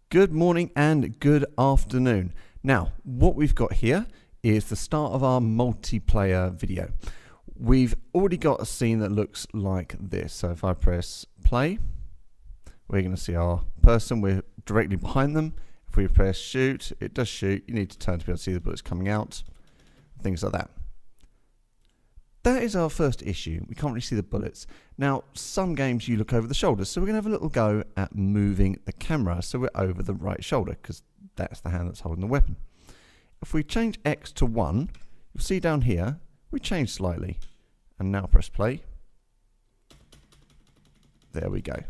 Good morning and good afternoon. Now, what we've got here is the start of our multiplayer video. We've already got a scene that looks like this. So if I press play, we're going to see our person. We're directly behind them. If we press shoot, it does shoot. You need to turn to be able to see the bullets coming out, things like that. That is our first issue. We can't really see the bullets. Now, some games you look over the shoulder, so we're going to have a little go at moving the camera so we're over the right shoulder, because that's the hand that's holding the weapon. If we change X to 1, you'll see down here, we change slightly. And now press play. There we go.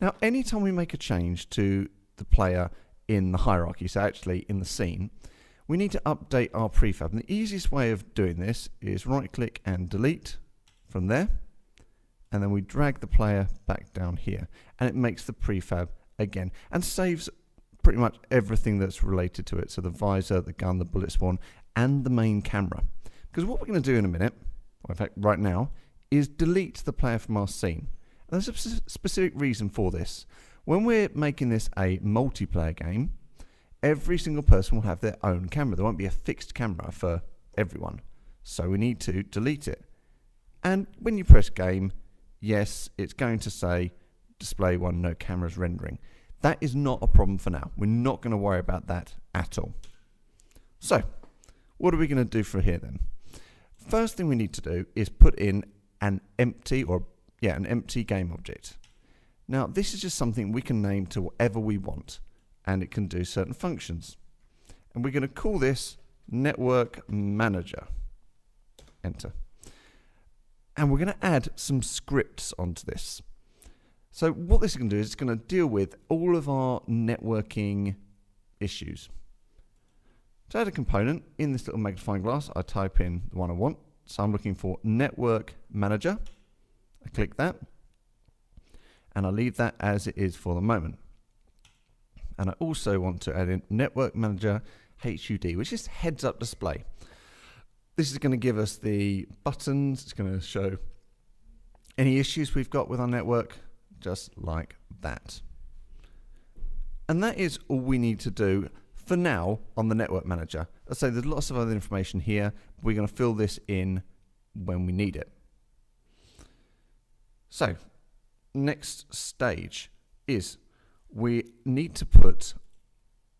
Now, anytime we make a change to the player in the hierarchy, so actually in the scene, we need to update our prefab. And the easiest way of doing this is right click and delete from there. And then we drag the player back down here. And it makes the prefab again. And saves pretty much everything that's related to it. So the visor, the gun, the bullet spawn, and the main camera. Because what we're going to do in a minute, or in fact right now, is delete the player from our scene. And there's a specific reason for this. When we're making this a multiplayer game, every single person will have their own camera. There won't be a fixed camera for everyone. So we need to delete it. And when you press game, yes, it's going to say display one, no cameras rendering. That is not a problem for now. We're not going to worry about that at all. So, what are we going to do for here then? First thing we need to do is put in an empty game object. Now, this is just something we can name to whatever we want, and it can do certain functions. And we're going to call this Network Manager. Enter. And we're going to add some scripts onto this. So what this is going to do is it's going to deal with all of our networking issues. To add a component, in this little magnifying glass, I type in the one I want. So I'm looking for Network Manager. I click that. And I leave that as it is for the moment. And I also want to add in Network Manager HUD, which is heads up display. This is going to give us the buttons. It's going to show any issues we've got with our network, just like that. And that is all we need to do for now on the Network Manager. As I say, there's lots of other information here. We're going to fill this in when we need it. So, next stage is we need to put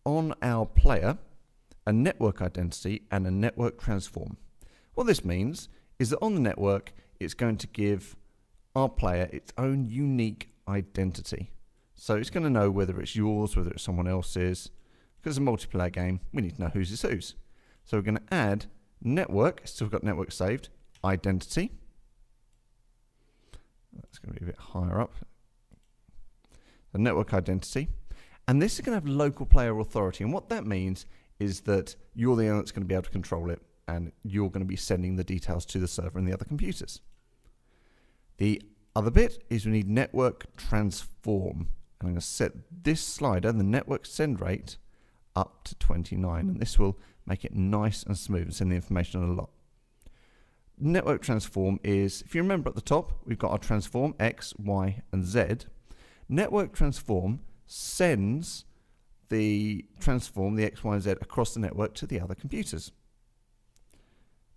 on our player a network identity and a network transform. What this means is that on the network, it's going to give our player its own unique identity. So it's going to know whether it's yours, whether it's someone else's. Because it's a multiplayer game, we need to know whose is whose. So we're going to add network, still got network saved, identity. That's going to be a bit higher up. The network identity. And this is going to have local player authority. And what that means is that you're the one that's going to be able to control it, and you're going to be sending the details to the server and the other computers. The other bit is we need network transform. And I'm going to set this slider, the network send rate, up to 29. And this will make it nice and smooth and send the information a lot. Network transform is, if you remember at the top, we've got our transform X, Y, and Z. Network transform sends the transform, the X, Y, and Z, across the network to the other computers.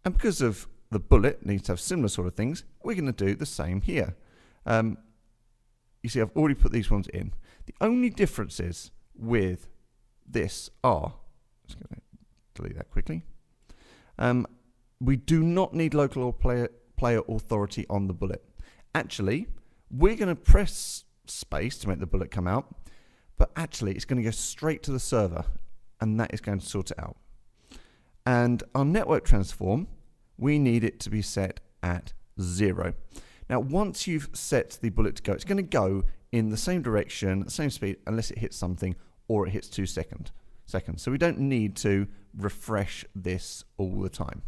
And because of the bullet needs to have similar sort of things, we're going to do the same here. You see, I've already put these ones in. The only differences with this are, just going to delete that quickly. We do not need local or player authority on the bullet. Actually, we're going to press space to make the bullet come out, but actually it's going to go straight to the server, and that is going to sort it out. And our network transform, we need it to be set at 0. Now, once you've set the bullet to go, it's going to go in the same direction, the same speed, unless it hits something or it hits 2 seconds. So we don't need to refresh this all the time.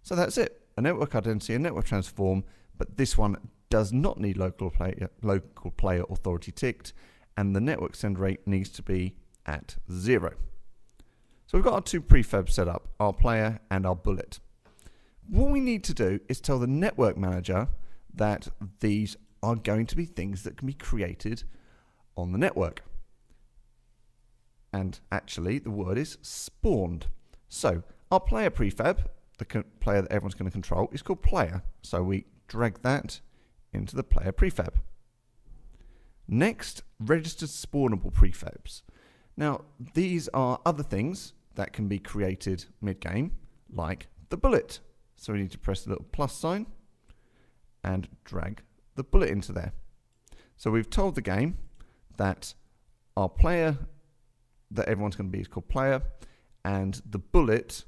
So that's it. A network identity, a network transform, but this one does not need local player authority ticked, and the network send rate needs to be at 0. So we've got our two prefabs set up, our player and our bullet. What we need to do is tell the network manager that these are going to be things that can be created on the network. And actually, the word is spawned. So our player prefab, the player that everyone's going to control, is called player. So we drag that into the player prefab. Next, registered spawnable prefabs. Now, these are other things that can be created mid-game, like the bullet. So we need to press the little plus sign and drag the bullet into there. So we've told the game that our player that everyone's going to be is called player, and the bullet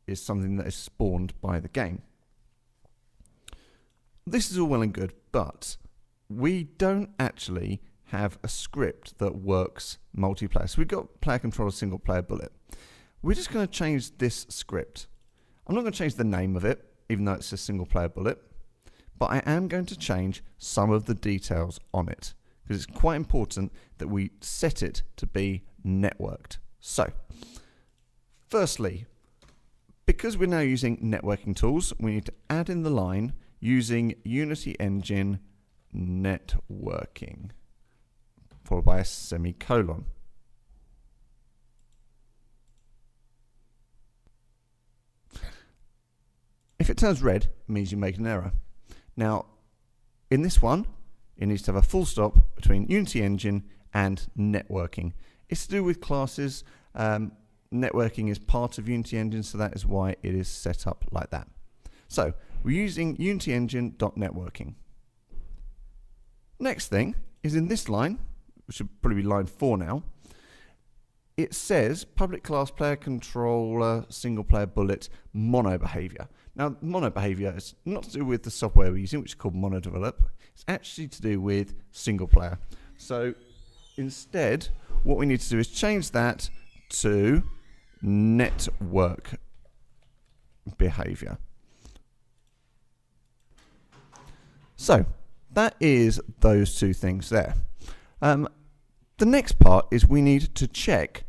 is something that is spawned by the game. This is all well and good, but we don't actually have a script that works multiplayer. So we've got player control single player bullet. We're just going to change this script. I'm not going to change the name of it, even though it's a single player bullet, but I am going to change some of the details on it, because it's quite important that we set it to be networked. So, firstly, because we're now using networking tools, we need to add in the line using Unity Engine networking, followed by a semicolon. If it turns red, it means you make an error. Now, in this one, it needs to have a full stop between Unity Engine and networking. It's to do with classes. Networking is part of Unity Engine, so that is why it is set up like that. So, we're using Unity Engine.networking. Next thing is in this line, which should probably be line 4 now, it says public class player controller single player bullet mono behavior. Now, mono behavior is not to do with the software we're using, which is called MonoDevelop. It's actually to do with single player. So instead, what we need to do is change that to network behavior. So that is those two things there. The next part is we need to check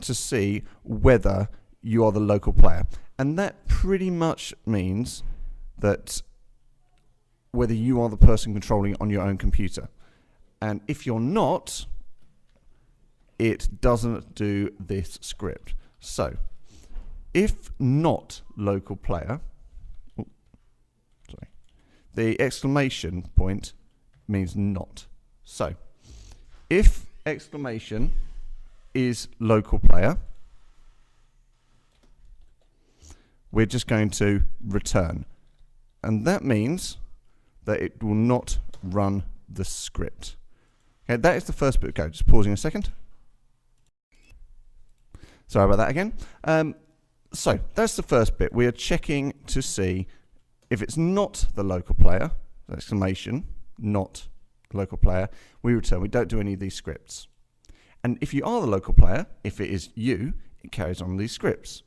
to see whether you are the local player. And that pretty much means that whether you are the person controlling it on your own computer. And if you're not, it doesn't do this script. So, if not local player, the exclamation point means not. So, if exclamation is local player, we're just going to return. And that means that it will not run the script. Okay, that is the first bit of code. Just pausing a second. Sorry about that again. So that's the first bit. We are checking to see if it's not the local player, exclamation, not local player, we return. We don't do any of these scripts. And if you are the local player, if it is you, it carries on these scripts.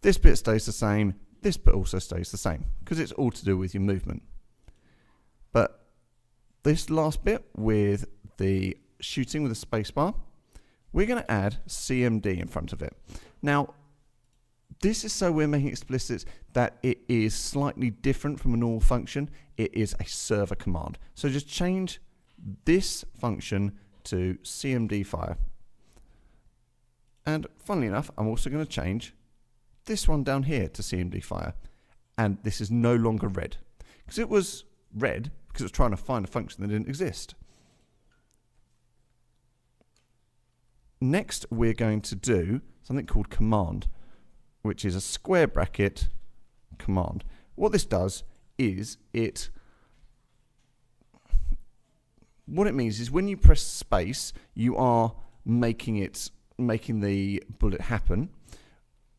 This bit stays the same, this bit also stays the same, because it's all to do with your movement. But this last bit with the shooting with a spacebar, we're going to add CMD in front of it. Now, this is so we're making explicit that it is slightly different from a normal function. It is a server command. So just change this function to CMD fire. And funnily enough, I'm also going to change this one down here to CMD fire. And this is no longer red. Because it was red because it was trying to find a function that didn't exist. Next, we're going to do something called command, which is a square bracket command. What this does is what it means is when you press space, you are making the bullet happen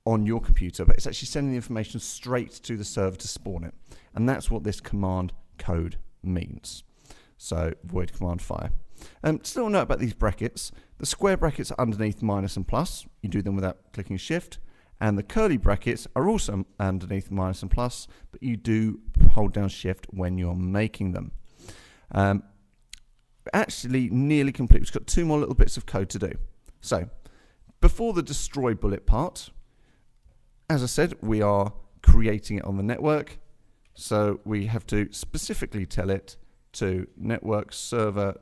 on your computer, but it's actually sending the information straight to the server to spawn it. And that's what this command code means. So void command fire. Still a note about these brackets. The square brackets are underneath minus and plus. You do them without clicking shift. And the curly brackets are also underneath minus and plus, but you do hold down shift when you're making them. Actually nearly complete. We've got two more little bits of code to do. So before the destroy bullet part, as I said, we are creating it on the network. So we have to specifically tell it to network server.spawn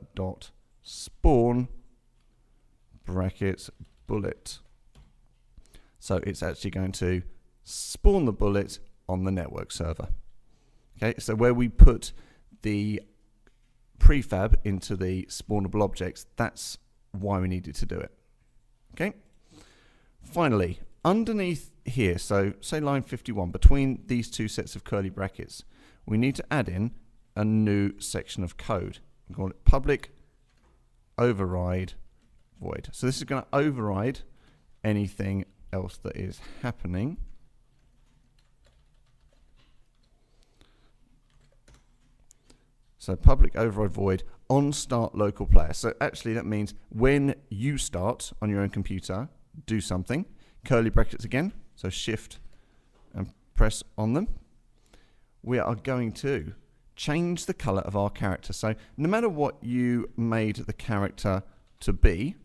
brackets bullet. So it's actually going to spawn the bullet on the network server. Okay, so where we put the prefab into the spawnable objects, that's why we needed to do it. Okay. Finally, underneath here, so say line 51, between these two sets of curly brackets, we need to add in a new section of code. We call it public override void. So this is going to override anything else that is happening. So public override void on start local player. So actually that means when you start on your own computer, do something, curly brackets again, so shift and press on them. We are going to change the color of our character. So no matter what you made the character to be,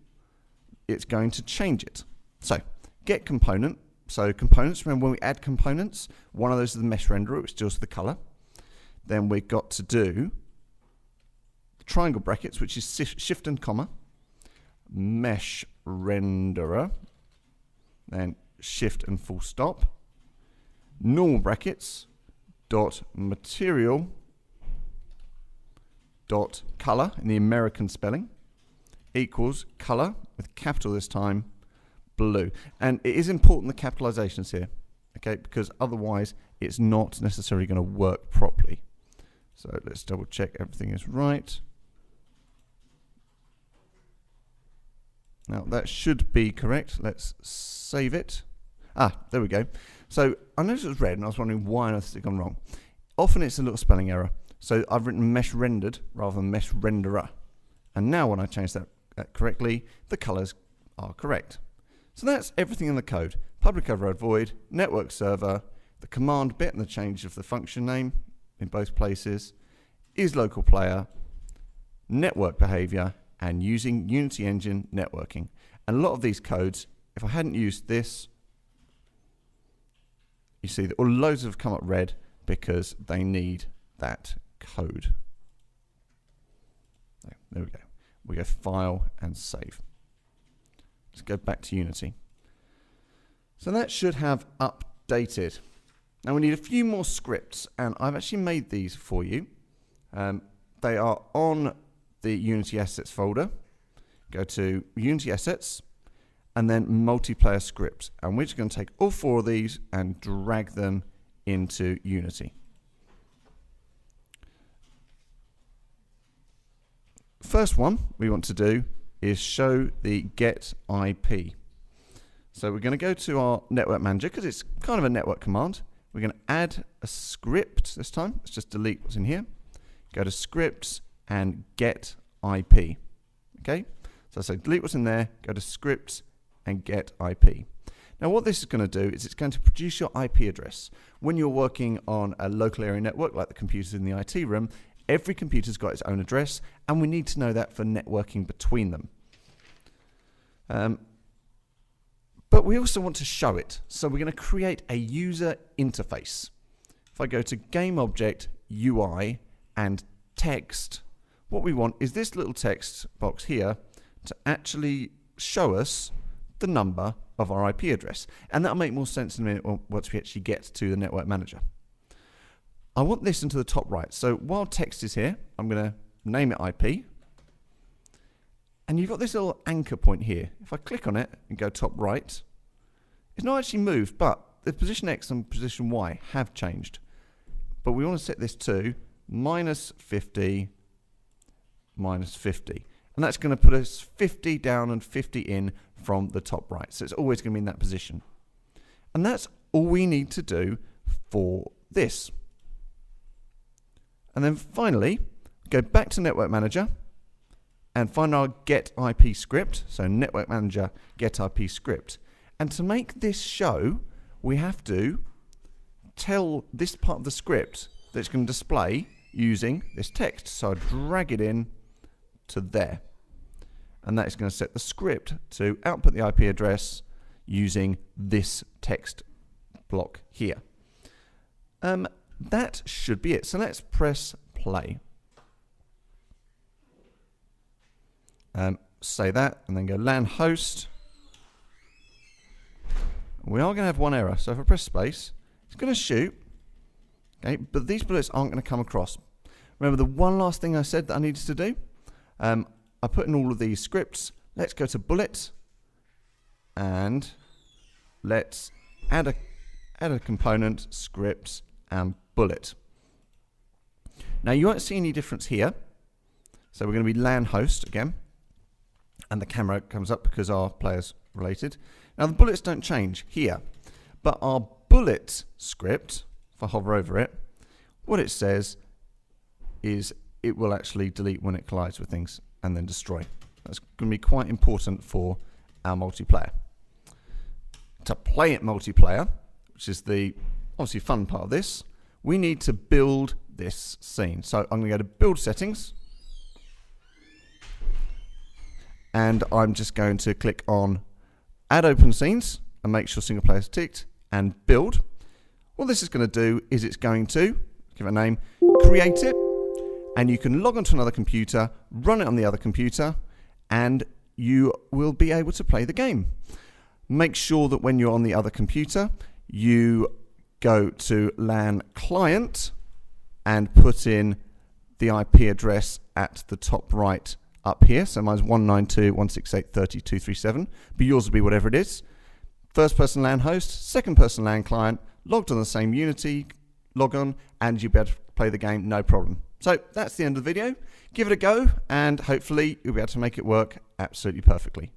it's going to change it. So get component. So components, remember when we add components, one of those is the mesh renderer, which deals with the color. Then we've got to do triangle brackets, which is shift and comma, mesh renderer, then shift and full stop, normal brackets, dot material, dot color in the American spelling, equals color, with capital this time, blue. And it is important the capitalizations here, okay, because otherwise it's not necessarily going to work properly. So let's double check everything is right. Now that should be correct. Let's save it. There we go. So I noticed it was red and I was wondering why on earth has it gone wrong. Often it's a little spelling error. So I've written mesh rendered rather than mesh renderer. And now when I change that correctly, the colors are correct. So that's everything in the code. Public override void, network server, the command bit and the change of the function name in both places, is local player, network behavior, and using Unity Engine networking. And a lot of these codes, if I hadn't used this, you see that loads have come up red because they need that code. There we go. We go File and Save. Let's go back to Unity. So that should have updated. Now we need a few more scripts, and I've actually made these for you. They are on the Unity Assets folder. Go to Unity Assets, and then Multiplayer Scripts. And we're just going to take all four of these and drag them into Unity. First one we want to do is show the get IP. So we're going to go to our network manager because it's kind of a network command. We're going to add a script this time. Let's just delete what's in here. Go to scripts and get IP. Okay? So I say delete what's in there, go to scripts and get IP. Now what this is going to do is it's going to produce your IP address. When you're working on a local area network like the computers in the IT room, every computer's got its own address and we need to know that for networking between them. But we also want to show it. So we're going to create a user interface. If I go to game object UI and text, what we want is this little text box here to actually show us the number of our IP address. And that'll make more sense in a minute once we actually get to the network manager. I want this into the top right. So while text is here, I'm going to name it IP. And you've got this little anchor point here. If I click on it and go top right, it's not actually moved, but the position X and position Y have changed. But we want to set this to -50, -50. And that's going to put us 50 down and 50 in from the top right. So it's always going to be in that position. And that's all we need to do for this. And then finally, go back to Network Manager and find our get IP script. So Network Manager get IP script. And to make this show, we have to tell this part of the script that it's going to display using this text. So I drag it in to there. And that is going to set the script to output the IP address using this text block here. That should be it. So let's press play. Say that and then go LAN host we are going to have one error. So if I press space, it's going to shoot. Okay, but these bullets aren't going to come across. Remember the one last thing I said that I needed to do? I put in all of these scripts. Let's go to bullet and let's add a component, script, and bullet. Now you won't see any difference here. So we're going to be LAN host again. And the camera comes up because our player's related. Now the bullets don't change here. But our bullet script, if I hover over it, what it says is it will actually delete when it collides with things and then destroy. That's going to be quite important for our multiplayer. To play it multiplayer, which is the obviously fun part of this, we need to build this scene. So I'm going to go to build settings, and I'm just going to click on add open scenes and make sure single player is ticked and build. What this is going to do is it's going to give it a name, create it, and you can log onto another computer, run it on the other computer, and you will be able to play the game. Make sure that when you're on the other computer, you go to LAN client and put in the IP address at the top right up here. So mine's 192.168.30.237, but yours will be whatever it is. First person LAN host, second person LAN client, logged on the same Unity logon, and you'll be able to play the game no problem. So that's the end of the video. Give it a go, and hopefully you'll be able to make it work absolutely perfectly.